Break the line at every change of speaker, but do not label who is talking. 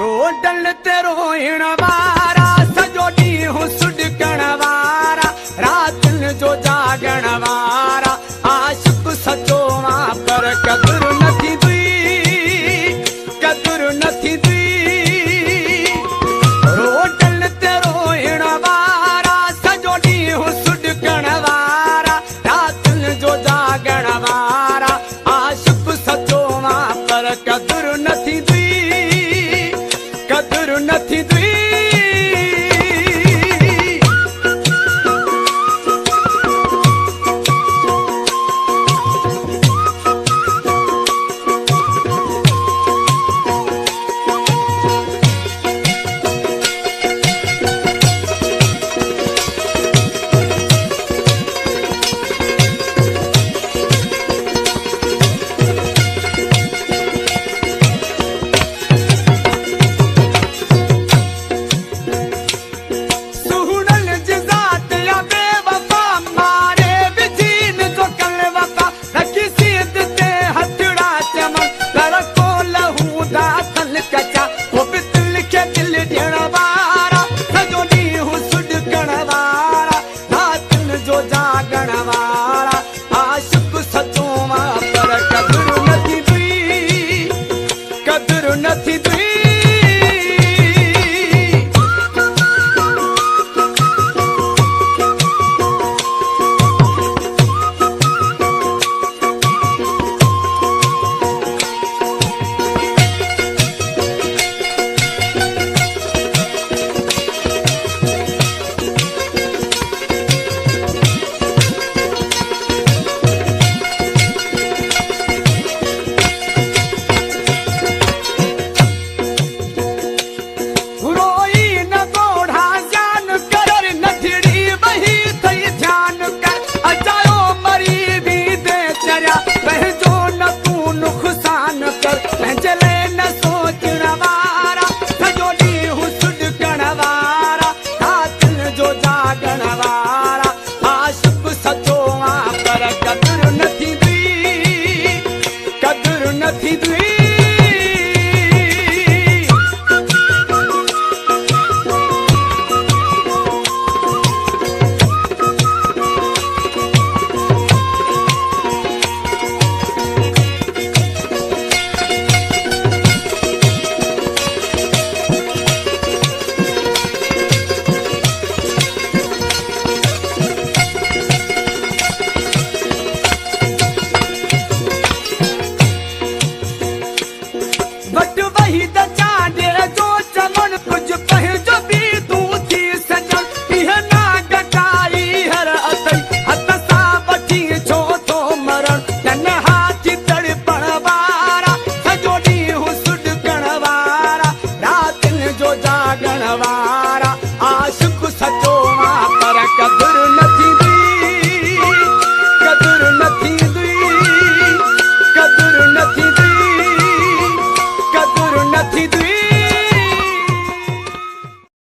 रोडल ते रोइण वारा सॼो ॾींहुं सुॾकण वारा रातियुनि जो जाॻण वारा आशिक़ सचो मां पर क़दुरु न थींदी क़दुरु न थींदी रोडल ते रोइण वारा सॼो ॾींहुं सुॾकण वारा रातियुनि जो जाॻण वारा आशिक़ सचो मां पर क़दुरु न थींदी क़दुरु न थींदी क़दुरु न थींदी वट वही त चांडे जो चमन कुझु